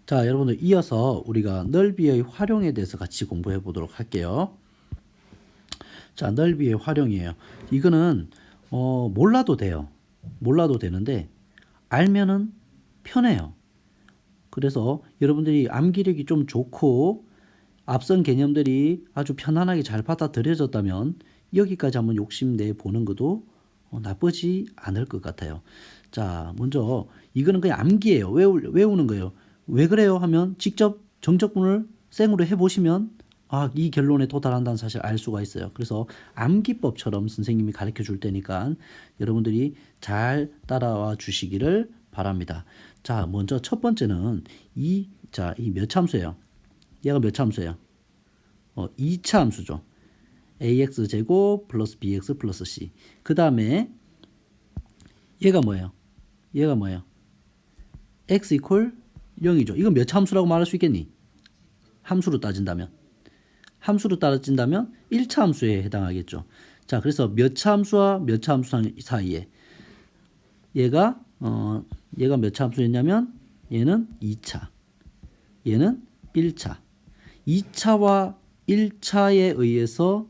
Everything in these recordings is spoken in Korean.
자, 여러분들 이어서 우리가 넓이의 활용에 대해서 같이 공부해 보도록 할게요. 자, 넓이의 활용이에요. 이거는 몰라도 돼요. 몰라도 되는데 알면은 편해요. 그래서 여러분들이 암기력이 좀 좋고 앞선 개념들이 아주 편안하게 잘 받아들여졌다면 여기까지 한번 욕심내 보는 것도 나쁘지 않을 것 같아요. 자, 먼저 이거는 그냥 암기예요. 외우는 거예요. 왜 그래요? 하면 직접 정적분을 생으로 해보시면 이 결론에 도달한다는 사실을 알 수가 있어요. 그래서 암기법처럼 선생님이 가르쳐 줄 테니까 여러분들이 잘 따라와 주시기를 바랍니다. 자, 먼저 첫 번째는 이 몇 참수예요? 얘가 몇 참수예요? 2차 함수죠. ax제곱 플러스 bx 플러스 c. 그 다음에 얘가 뭐예요? 얘가 뭐예요? x 이퀄 0이죠. 이건 몇 차 함수라고 말할 수 있겠니? 함수로 따진다면. 함수로 따진다면 1차 함수에 해당하겠죠. 자, 그래서 몇 차 함수와 몇 차 함수 사이에 얘가 몇 차 함수였냐면 얘는 2차. 얘는 1차. 2차와 1차에 의해서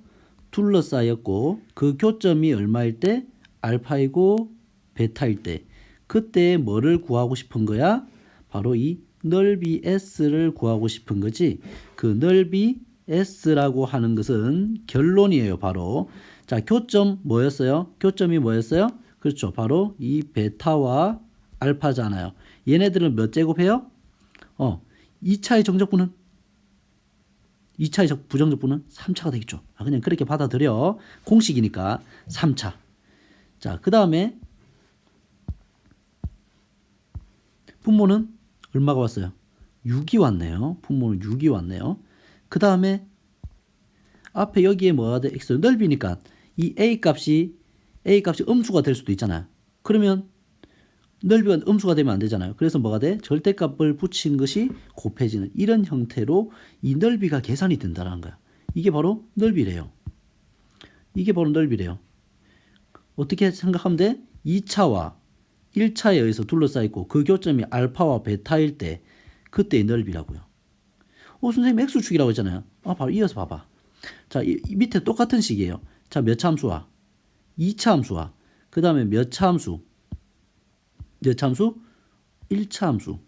둘러싸였고 그 교점이 얼마일 때? 알파이고 베타일 때 그때 뭐를 구하고 싶은 거야? 바로 이 넓이 S를 구하고 싶은 거지. 그 넓이 S라고 하는 것은 결론이에요. 바로 자, 교점 뭐였어요? 교점이 뭐였어요? 그렇죠. 바로 이 베타와 알파잖아요. 얘네들은 몇 제곱해요? 2차의 정적분은 2차의 부정적분은 3차가 되겠죠. 그냥 그렇게 받아들여. 공식이니까 3차. 자, 그 다음에 분모는 얼마가 왔어요? 6이 왔네요. 분모는 6이 왔네요. 그 다음에 앞에 여기에 뭐가 돼? x 넓이니까 이 a 값이 음수가 될 수도 있잖아요. 그러면 넓이가 음수가 되면 안 되잖아요. 그래서 뭐가 돼? 절대값을 붙인 것이 곱해지는 이런 형태로 이 넓이가 계산이 된다는 거야. 이게 바로 넓이래요. 이게 바로 넓이래요. 어떻게 생각하면 돼? 2차와 1차에 의해서 둘러싸있고 그 교점이 알파와 베타일 때 그때의 넓이라고요. 선생님 X축이라고 했잖아요. 바로 이어서 봐봐. 자, 이 밑에 똑같은 식이에요. 자, 몇 차 함수와 2차 함수와 그 다음에 몇 차 함수? 몇 차 함수? 1차 함수.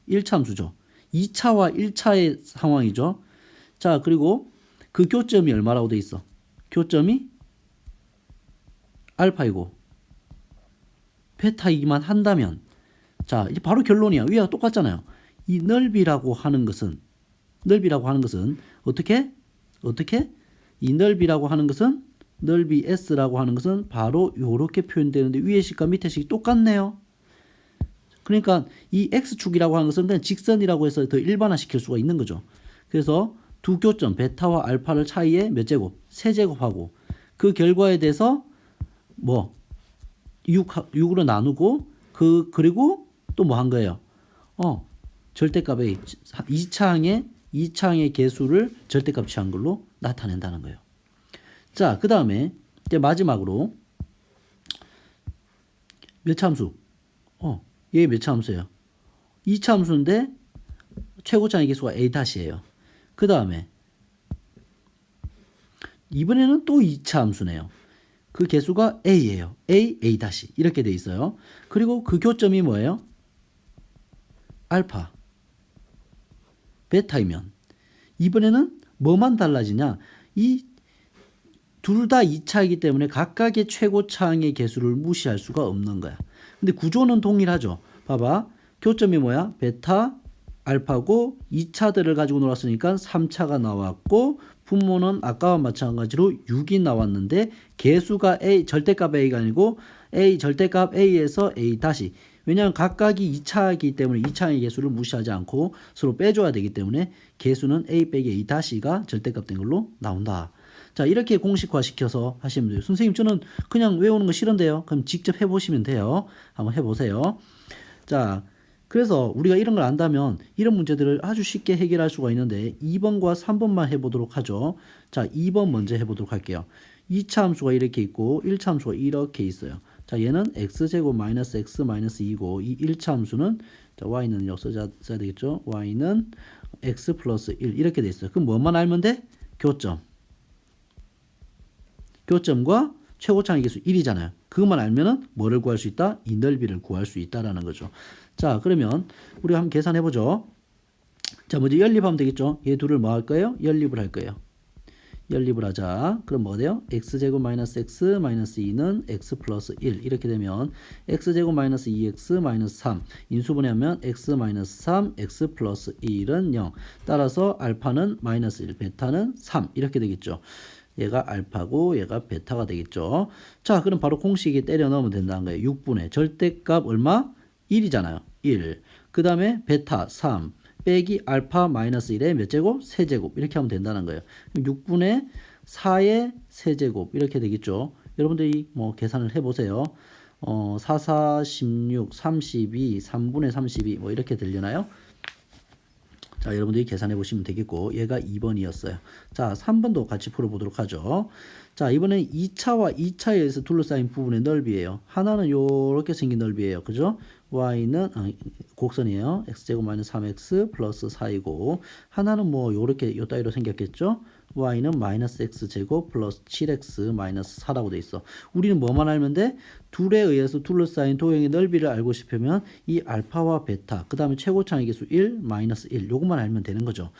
1차 함수죠. 2차와 1차의 상황이죠. 자, 그리고 그 교점이 얼마라고 돼 있어? 교점이 알파이고 베타이기만 한다면 자, 이제 바로 결론이야. 위와 똑같잖아요. 이 넓이라고 하는 것은 어떻게? 이 넓이라고 하는 것은 넓이 S라고 하는 것은 바로 이렇게 표현되는데 위의 식과 밑의 식이 똑같네요. 그러니까 이 X축이라고 하는 것은 그냥 직선이라고 해서 더 일반화시킬 수가 있는 거죠. 그래서 두 교점 베타와 알파를 차이에 몇 제곱? 세제곱하고 그 결과에 대해서 6으로 나누고 그리고 또 뭐 한 거예요? 절대값 A 2차항의 개수를 절대값 취한 걸로 나타낸다는 거예요. 자, 그 다음에 이제 마지막으로 몇 차 함수? 얘 몇 차 함수예요? 2차 함수인데 최고차의 개수가 A-예요. 그 다음에 이번에는 또 2차 함수네요. 그 개수가 A예요. A, A- 이렇게 돼 있어요. 그리고 그 교점이 뭐예요? 알파, 베타이면 이번에는 뭐만 달라지냐? 이 둘 다 2차이기 때문에 각각의 최고차항의 개수를 무시할 수가 없는 거야. 근데 구조는 동일하죠. 봐봐. 교점이 뭐야? 베타, 알파고 2차들을 가지고 놀았으니까 3차가 나왔고 분모는 아까와 마찬가지로 6이 나왔는데 개수가 A, 절대값 A가 아니고 A, 절대값 A에서 A-. 왜냐하면 각각이 2차이기 때문에 2차의 개수를 무시하지 않고 서로 빼줘야 되기 때문에 개수는 A 빼기 A-가 절대값 된 걸로 나온다. 자, 이렇게 공식화 시켜서 하시면 돼요. 선생님, 저는 그냥 외우는 거 싫은데요. 그럼 직접 해보시면 돼요. 한번 해보세요. 자, 그래서 우리가 이런 걸 안다면 이런 문제들을 아주 쉽게 해결할 수가 있는데 2번과 3번만 해보도록 하죠. 자, 2번 먼저 해보도록 할게요. 2차 함수가 이렇게 있고 1차 함수가 이렇게 있어요. 자, 얘는 x제곱 마이너스 x 마이너스 2고 이 1차 함수는 자, y는 여기 써야 되겠죠. y는 x 플러스 1 이렇게 돼 있어요. 그럼 뭐만 알면 돼? 교점. 교점과 최고창의 개수 1이잖아요. 그것만 알면은 뭐를 구할 수 있다? 이 넓이를 구할 수 있다라는 거죠. 자, 그러면 우리가 한번 계산해 보죠. 자, 먼저 연립하면 되겠죠. 얘 둘을 뭐 할 거예요? 연립을 할 거예요. 연립을 하자. 그럼 뭐가 돼요? x제곱 마이너스 x 마이너스 2는 x 플러스 1 이렇게 되면 x제곱 마이너스 2x 마이너스 3 인수분해하면 x 마이너스 3 x 플러스 1은 0 따라서 알파는 마이너스 1 베타는 3 이렇게 되겠죠. 얘가 알파고 얘가 베타가 되겠죠. 자, 그럼 바로 공식에 때려 넣으면 된다는 거예요. 6분의 절대값 얼마? 1이잖아요. 1. 그 다음에 베타 3 빼기 알파 마이너스 1의 몇 제곱? 세제곱 이렇게 하면 된다는 거예요. 6분의 4의 세제곱 이렇게 되겠죠. 여러분들이 뭐 계산을 해보세요. 4, 4, 16, 32, 3분의 32 뭐 이렇게 되려나요? 자, 여러분들이 계산해 보시면 되겠고 얘가 2번이었어요. 자, 3번도 같이 풀어보도록 하죠. 자, 이번엔 2차와 2차에 의해서 둘러싸인 부분의 넓이에요. 하나는 요렇게 생긴 넓이에요. 그죠? y는 곡선이에요. x제곱 마이너스 3x 플러스 4이고 하나는 뭐 요렇게 요 따위로 생겼겠죠? y는 마이너스 x제곱 플러스 7x 마이너스 4라고 돼 있어. 우리는 뭐만 알면 돼? 둘에 의해서 둘러싸인 도형의 넓이를 알고 싶으면 이 알파와 베타 그 다음에 최고창의 개수 1 마이너스 1 요것만 알면 되는 거죠.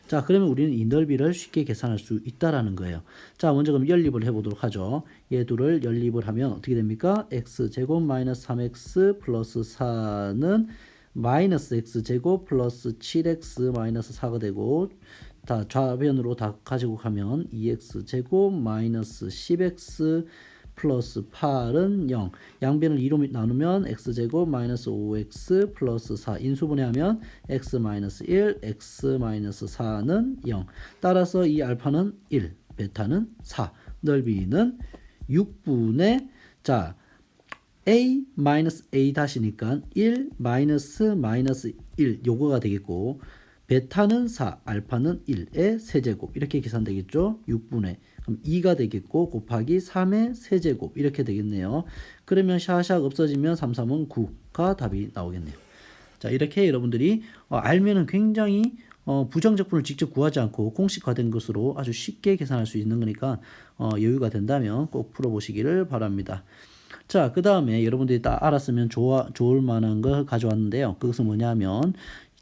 자, 그러면 우리는 이 넓이를 쉽게 계산할 수 있다라는 거예요. 자, 먼저 그럼 연립을 해보도록 하죠. 얘 둘을 연립을 하면 어떻게 됩니까? x제곱 마이너스 3x 플러스 4는 마이너스 x제곱 플러스 7x 마이너스 4가 되고 다 좌변으로 다 가지고 가면 2x제곱 마이너스 10x 플러스 8은 0. 양변을 2로 나누면 x제곱 마이너스 5x 플러스 4 인수분해하면 x 마이너스 1, x 마이너스 4는 0. 따라서 이 알파는 1, 베타는 4. 넓이는 6분의 자 a 마이너스 a 다시니까 1 마이너스 마이너스 1 요거가 되겠고 베타는 4, 알파는 1의 세제곱 이렇게 계산되겠죠. 6분의 그럼 2가 되겠고 곱하기 3의 세제곱 이렇게 되겠네요. 그러면 샤샥 없어지면 3, 3은 9가 답이 나오겠네요. 자, 이렇게 여러분들이 알면은 굉장히 부정적분을 직접 구하지 않고 공식화된 것으로 아주 쉽게 계산할 수 있는 거니까 여유가 된다면 꼭 풀어보시기를 바랍니다. 자, 그 다음에 여러분들이 딱 알았으면 좋을 만한 걸 가져왔는데요. 그것은 뭐냐면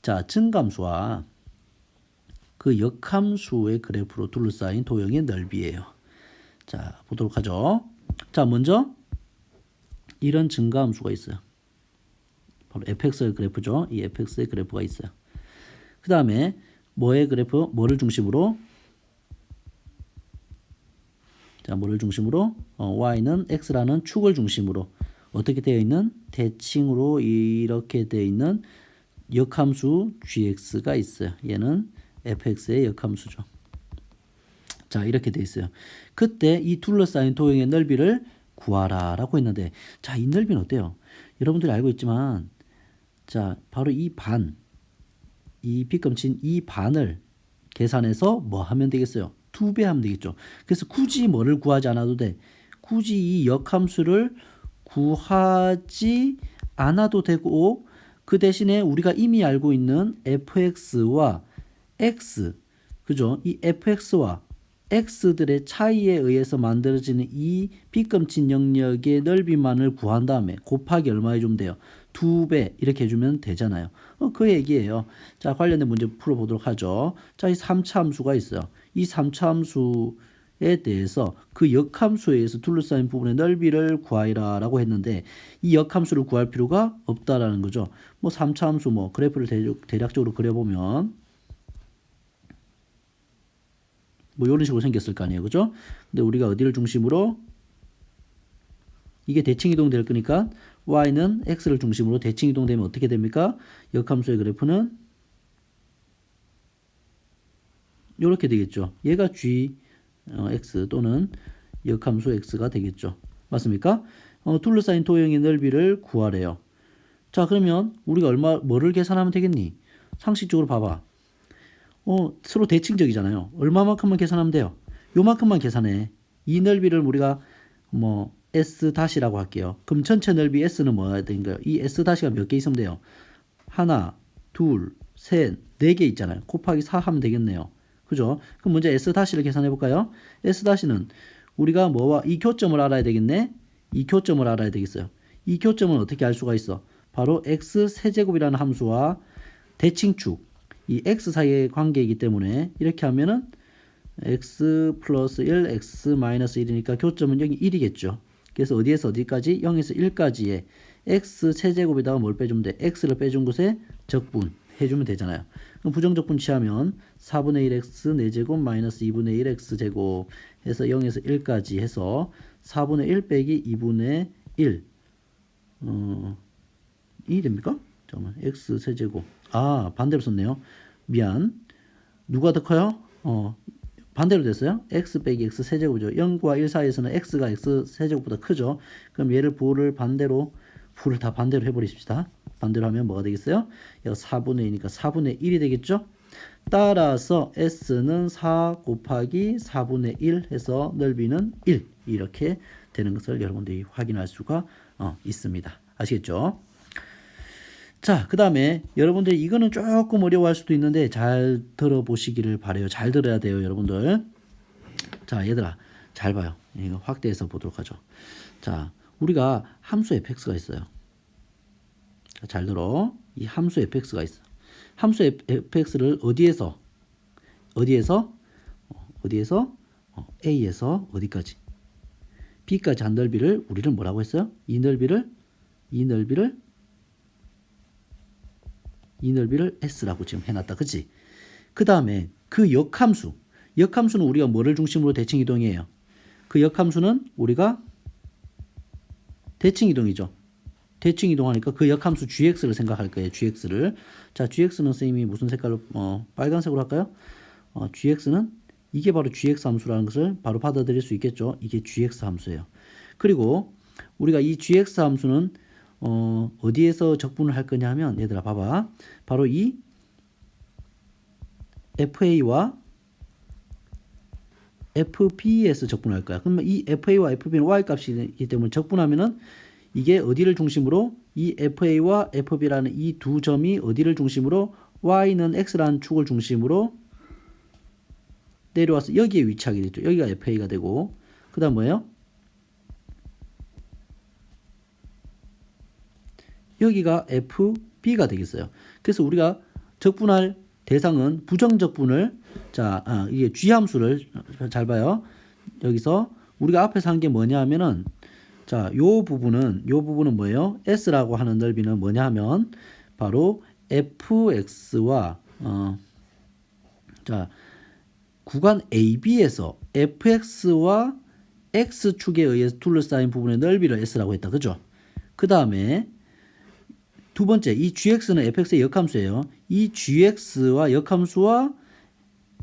자, 증감수와 그 역함수의 그래프로 둘러싸인 도형의 넓이에요. 자, 보도록 하죠. 자, 먼저 이런 증가함수가 있어요. 바로 fx의 그래프죠. 이 fx의 그래프가 있어요. 그 다음에 뭐의 그래프? 뭐를 중심으로? 자, 뭐를 중심으로? y는 x라는 축을 중심으로 어떻게 되어 있는? 대칭으로 이렇게 되어 있는 역함수 gx가 있어요. 얘는 fx의 역함수죠. 자, 이렇게 돼 있어요. 그때 이 둘러싸인 도형의 넓이를 구하라 라고 했는데 자, 이 넓이는 어때요? 여러분들이 알고 있지만 자, 바로 이 빗금친 이 반을 계산해서 뭐 하면 되겠어요? 2배 하면 되겠죠. 그래서 굳이 뭐를 구하지 않아도 돼. 굳이 이 역함수를 구하지 않아도 되고 그 대신에 우리가 이미 알고 있는 fx와 x 그죠? 이 fx와 x들의 차이에 의해서 만들어지는 이 빗금친 영역의 넓이만을 구한 다음에 곱하기 얼마 해주면 돼요? 2배 이렇게 해주면 되잖아요. 그 얘기예요. 자, 관련된 문제 풀어보도록 하죠. 자, 이 3차 함수가 있어요. 이 3차 함수에 대해서 그 역함수에 의해서 둘러싸인 부분의 넓이를 구하라 라고 했는데 이 역함수를 구할 필요가 없다라는 거죠. 뭐 3차 함수 뭐 그래프를 대략적으로 그려보면 뭐 이런 식으로 생겼을 거 아니에요. 그죠? 근데 우리가 어디를 중심으로 이게 대칭 이동될 거니까 y는 x를 중심으로 대칭 이동되면 어떻게 됩니까? 역함수의 그래프는 이렇게 되겠죠. 얘가 g x 또는 역함수 x가 되겠죠. 맞습니까? 둘러싸인 도형의 넓이를 구하래요. 자, 그러면 우리가 뭐를 계산하면 되겠니? 상식적으로 봐봐. 서로 대칭적이잖아요. 얼마만큼만 계산하면 돼요? 요만큼만 계산해. 이 넓이를 우리가 뭐 S 다시라고 할게요. 그럼 전체 넓이 S는 뭐가 되는 거예요? 이 S 다시가 몇 개 있으면 돼요? 하나, 둘, 셋, 네 개 있잖아요. 곱하기 4 하면 되겠네요. 그죠? 그럼 먼저 S-를 계산해 볼까요? S-는 우리가 뭐와 이 교점을 알아야 되겠네. 이 교점을 알아야 되겠어요. 이 교점은 어떻게 알 수가 있어? 바로 x 세제곱이라는 함수와 대칭축 이 x 사이의 관계이기 때문에 이렇게 하면은 x 플러스 1, x 마이너스 1이니까 교점은 여기 1이겠죠. 그래서 어디에서 어디까지? 0에서 1까지의 x 세제곱에다가 뭘 빼주면 돼? x를 빼준 곳에 적분 해주면 되잖아요. 그럼 부정적분 취하면 4분의 1x 4제곱 마이너스 2분의 1x 제곱 해서 0에서 1까지 해서 4분의 1 빼기 2분의 1 2 됩니까? 잠깐만 x 세제곱 반대로 썼네요. 미안. 누가 더 커요? 반대로 됐어요. x 빼기 x 세제곱이죠. 0과 1 사이에서는 x가 x 세제곱보다 크죠. 그럼 얘를 부를 다 반대로 해버리십시다. 반대로 하면 뭐가 되겠어요? 얘가 4분의 2니까 4분의 1이 되겠죠? 따라서 s는 4 곱하기 4분의 1 해서 넓이는 1 이렇게 되는 것을 여러분들이 확인할 수가 있습니다. 아시겠죠? 자, 그 다음에 여러분들 이거는 조금 어려워할 수도 있는데 잘 들어보시기를 바래요. 잘 들어야 돼요, 여러분들. 자, 얘들아 잘 봐요. 이거 확대해서 보도록 하죠. 자, 우리가 함수 fx가 있어요. 자, 잘 들어. 이 함수 fx가 있어. 함수 fx를 어디에서 a에서 어디까지? b까지 한 넓이를 우리는 뭐라고 했어요? 이 넓이를 s라고 지금 해놨다. 그치? 그 다음에 그 역함수는 우리가 뭐를 중심으로 대칭 이동이에요? 그 역함수는 우리가 대칭 이동이죠. 대칭 이동하니까 그 역함수 gx를 생각할 거예요. gx를. 자, gx는 선생님이 무슨 색깔로 빨간색으로 할까요? gx는 이게 바로 gx 함수라는 것을 바로 받아들일 수 있겠죠. 이게 gx 함수예요. 그리고 우리가 이 gx 함수는 어디에서 적분을 할 거냐 하면 얘들아 봐봐. 바로 이 FA와 FB에서 적분할 거야. 그러면 이 FA와 FB는 Y값이기 때문에 적분하면은 이게 어디를 중심으로 이 FA와 FB라는 이 두 점이 어디를 중심으로 Y는 X라는 축을 중심으로 내려와서 여기에 위치하게 되죠. 여기가 FA가 되고 그 다음 뭐예요? 여기가 FB가 되겠어요. 그래서 우리가 적분할 대상은 부정적분을 이게 G함수를 잘 봐요. 여기서 우리가 앞에서 한 게 뭐냐 하면은 요 부분은 뭐예요? S라고 하는 넓이는 뭐냐 하면 바로 FX와 구간 AB에서 FX와 X축에 의해서 둘러싸인 부분의 넓이를 S라고 했다. 그죠? 그 다음에 두 번째, 이 gx는 fx의 역함수예요. 이 gx와 역함수와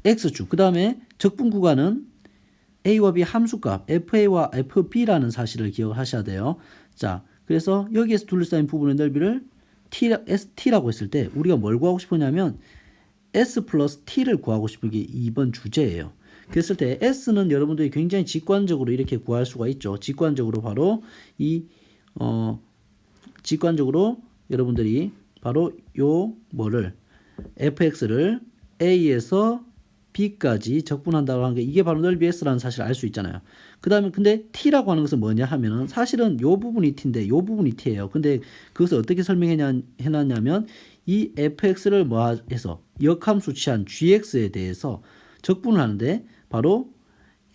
x축, 그 다음에 적분 구간은 a와 b 함수값 fa와 fb라는 사실을 기억하셔야 돼요. 자, 그래서 여기에서 둘러싸인 부분의 넓이를 t라고 했을 때 우리가 뭘 구하고 싶으냐면 s 플러스 t를 구하고 싶은 게 이번 주제예요. 그랬을 때 s는 여러분들이 굉장히 직관적으로 이렇게 구할 수가 있죠. 직관적으로 바로 직관적으로 여러분들이 바로 요 fx를 a에서 b까지 적분한다고 하는 게 이게 바로 넓이 s라는 사실을 알 수 있잖아요. 그 다음에 근데 t라고 하는 것은 뭐냐 하면은 사실은 요 부분이 t인데 요 부분이 t예요. 근데 그것을 어떻게 해놨냐면 이 fx를 해서 역함수 취한 gx에 대해서 적분을 하는데 바로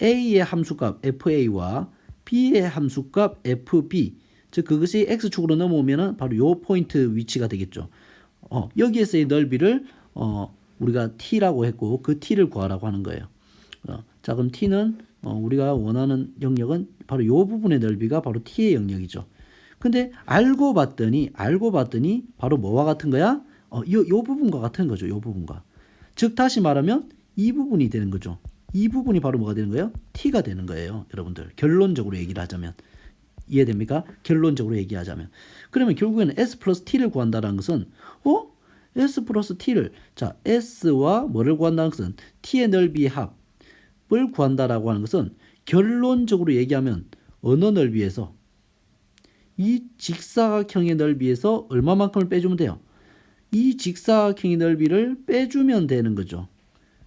a의 함수값 fa와 b의 함수값 fb 즉 그것이 x축으로 넘어오면은 바로 요 포인트 위치가 되겠죠. 여기에서의 넓이를 우리가 t라고 했고 그 t를 구하라고 하는 거예요. 자, 그럼 t는 우리가 원하는 영역은 바로 요 부분의 넓이가 바로 t의 영역이죠. 근데 알고 봤더니 바로 뭐와 같은 거야? 요 부분과 같은 거죠. 요 부분과. 즉 다시 말하면 이 부분이 되는 거죠. 이 부분이 바로 뭐가 되는 거예요? t가 되는 거예요. 여러분들 결론적으로 얘기를 하자면. 이해됩니까? 결론적으로 얘기하자면. 그러면 결국에는 s 플러스 t를 구한다는 것은 s 플러스 t를 s와 뭐를 구한다는 것은 t의 넓이의 합을 구한다라고 하는 것은 결론적으로 얘기하면 어느 넓이에서 이 직사각형의 넓이에서 얼마만큼을 빼주면 돼요? 이 직사각형의 넓이를 빼주면 되는 거죠.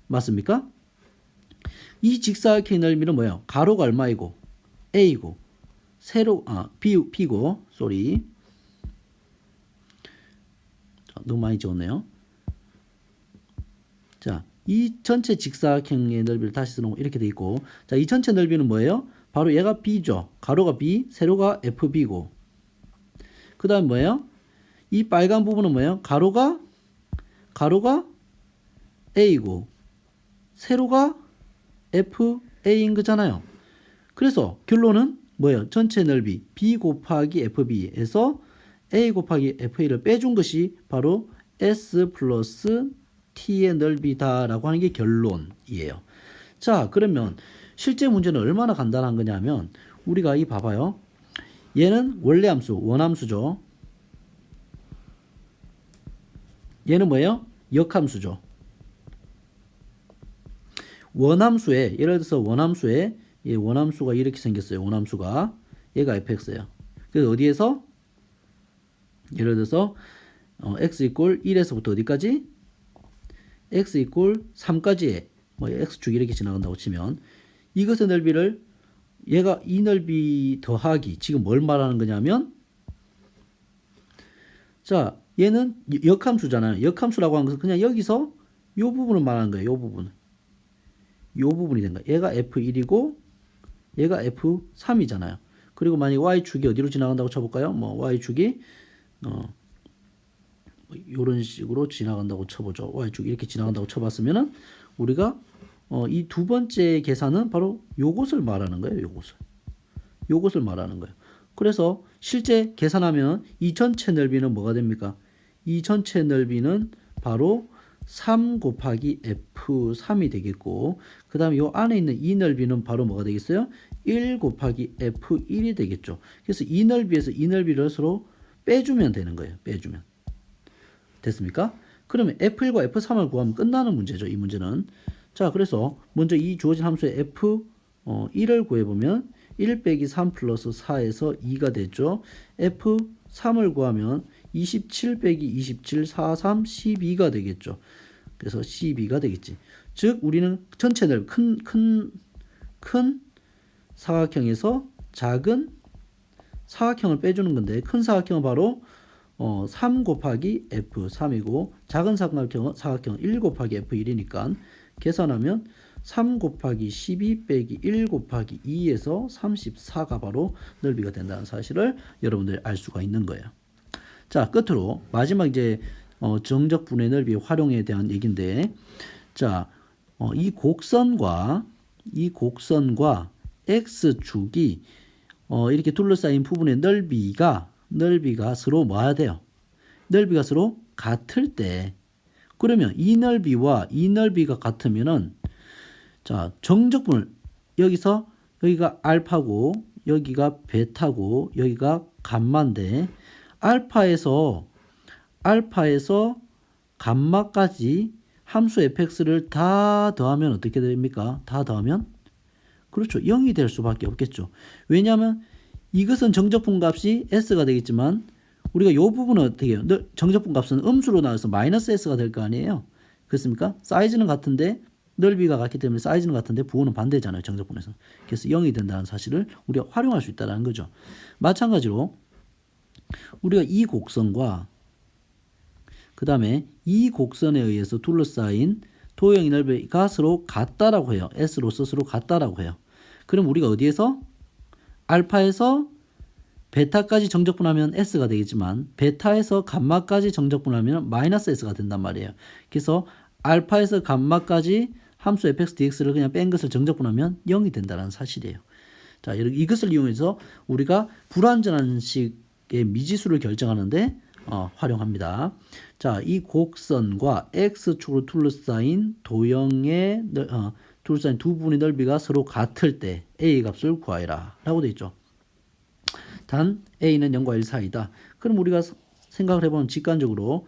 맞습니까? 이 직사각형의 넓이는 뭐예요? 가로가 얼마이고 a이고 세로 b고 쏘리. 너무 많이 적었네요. 자, 이 전체 직사각형의 넓이를 다시 써놓으면 이렇게 돼 있고, 자, 이 전체 넓이는 뭐예요? 바로 얘가 b죠. 가로가 b, 세로가 fb고. 그 다음 뭐예요? 이 빨간 부분은 뭐예요? 가로가 a고 세로가 fa인 거잖아요. 그래서 결론은 뭐예요? 전체 넓이 b 곱하기 fb에서 a 곱하기 fa를 빼준 것이 바로 s 플러스 t의 넓이다라고 하는 게 결론이에요. 자, 그러면 실제 문제는 얼마나 간단한 거냐면 우리가 이 봐봐요. 얘는 원래함수, 원함수죠. 얘는 뭐예요? 역함수죠. 원함수에 예를 들어서 원함수에 원함수가 이렇게 생겼어요. 원함수가 얘가 fx예요. 그래서 어디에서 예를 들어서 x 이꼴 1에서부터 어디까지? x 이꼴 3까지의 뭐 x축이 이렇게 지나간다고 치면 이것의 넓이를 얘가 이 넓이 더하기 지금 뭘 말하는 거냐면 자 얘는 역함수잖아요. 역함수라고 하는 것은 그냥 여기서 요 부분을 말하는 거예요. 요 부분. 요 부분이 된 거예요. 얘가 f1이고 얘가 f3이잖아요. 그리고 만약 y축이 어디로 지나간다고 쳐볼까요? 뭐 y축이 이런 식으로 지나간다고 쳐보죠. y축 이렇게 지나간다고 쳐봤으면은 우리가 이 두 번째 계산은 바로 요것을 말하는 거예요. 요것을 말하는 거예요. 그래서 실제 계산하면 이 전체 넓이는 뭐가 됩니까? 이 전체 넓이는 바로 3 곱하기 f3이 되겠고 그 다음에 요 안에 있는 이 넓이는 바로 뭐가 되겠어요? 1 곱하기 f1이 되겠죠. 그래서 이 넓이에서 이 넓이를 서로 빼주면 되는 거예요. 빼주면. 됐습니까? 그러면 f1과 f3을 구하면 끝나는 문제죠. 이 문제는. 자, 그래서 먼저 이 주어진 함수의 f1을 구해보면 1 빼기 3 플러스 4에서 2가 되죠. f3을 구하면 27 빼기 27, 4, 3, 12가 되겠죠. 그래서 12가 되겠지. 즉 우리는 전체 넓이 큰 사각형에서 작은 사각형을 빼주는 건데 큰 사각형은 바로 3 곱하기 f3이고 작은 사각형은 1 곱하기 f1이니까 계산하면 3 곱하기 12 빼기 1 곱하기 2에서 34가 바로 넓이가 된다는 사실을 여러분들이 알 수가 있는 거예요. 자, 끝으로 마지막 이제 정적분의 넓이 활용에 대한 얘기인데 자, 이 곡선과 x축이 이렇게 둘러싸인 부분의 넓이가 서로 뭐야 돼요? 넓이가 서로 같을 때 그러면 이 넓이와 이 넓이가 같으면은 자, 정적분을 여기가 알파고 여기가 베타고 여기가 감마인데 알파에서 감마까지 함수 fx를 다 더하면 어떻게 됩니까? 다 더하면 그렇죠. 0이 될 수밖에 없겠죠. 왜냐하면 이것은 정적분 값이 s가 되겠지만 우리가 이 부분은 어떻게 해요? 정적분 값은 음수로 나와서 마이너스 s가 될 거 아니에요. 그렇습니까? 사이즈는 같은데 넓이가 같기 때문에 사이즈는 같은데 부호는 반대잖아요. 정적분에서. 그래서 0이 된다는 사실을 우리가 활용할 수 있다는 거죠. 마찬가지로 우리가 이 곡선과 그 다음에 이 곡선에 의해서 둘러싸인 도형의 넓이가 서로 같다라고 해요. S로서 서로 같다라고 해요. 그럼 우리가 어디에서? 알파에서 베타까지 정적분하면 S가 되겠지만 베타에서 감마까지 정적분하면 마이너스 S가 된단 말이에요. 그래서 알파에서 감마까지 함수 fx dx를 그냥 뺀 것을 정적분하면 0이 된다는 사실이에요. 자, 이것을 이용해서 우리가 불완전한 식의 미지수를 결정하는데 활용합니다. 자, 이 곡선과 x축으로 둘러싸인 도형의 둘러싸인 두 부분의 넓이가 서로 같을 때 a 값을 구하여라 라고 되어 있죠. 단 a는 0과 1 사이다. 그럼 우리가 생각을 해보면 직관적으로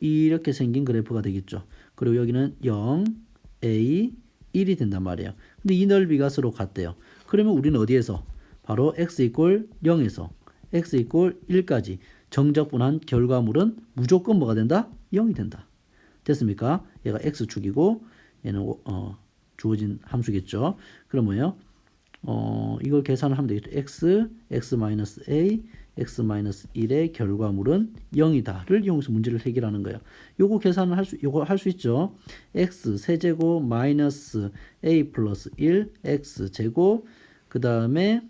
이렇게 생긴 그래프가 되겠죠. 그리고 여기는 0, a, 1이 된단 말이에요. 근데 이 넓이가 서로 같대요. 그러면 우리는 어디에서? 바로 x 이꼴 0에서 x 이꼴 1까지 정적분한 결과물은 무조건 뭐가 된다? 0이 된다. 됐습니까? 얘가 x축이고 얘는 주어진 함수겠죠. 그러면요. 이걸 계산을 하면 되겠죠. x-a, x-1의 결과물은 0이다를 이용해서 문제를 해결하는 거예요. 요거 계산을 요거 할 수 있죠. x 세제곱 마이너스 a 플러스 1 x 제곱 그 다음에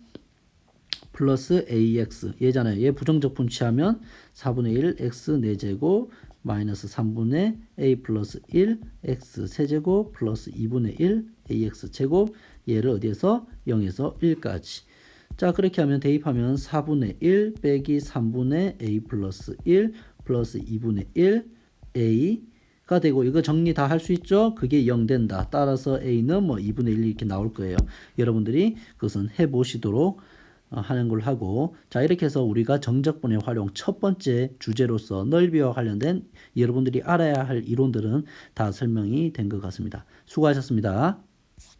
플러스 ax 얘잖아요. 얘 부정적 분치하면 4분의 1 x 4제곱 마이너스 3분의 a 플러스 1 x 세제곱 플러스 2분의 1 ax 제곱 얘를 어디에서 0에서 1까지. 자 그렇게 하면 대입하면 4분의 1 빼기 3분의 a 플러스 1 플러스 2분의 1 a가 되고 이거 정리 다 할 수 있죠. 그게 0 된다. 따라서 a는 뭐 2분의 1 이렇게 나올 거예요. 여러분들이 그것은 해보시도록 하는 걸 하고 자 이렇게 해서 우리가 정적분의 활용 첫 번째 주제로서 넓이와 관련된 여러분들이 알아야 할 이론들은 다 설명이 된 것 같습니다. 수고하셨습니다.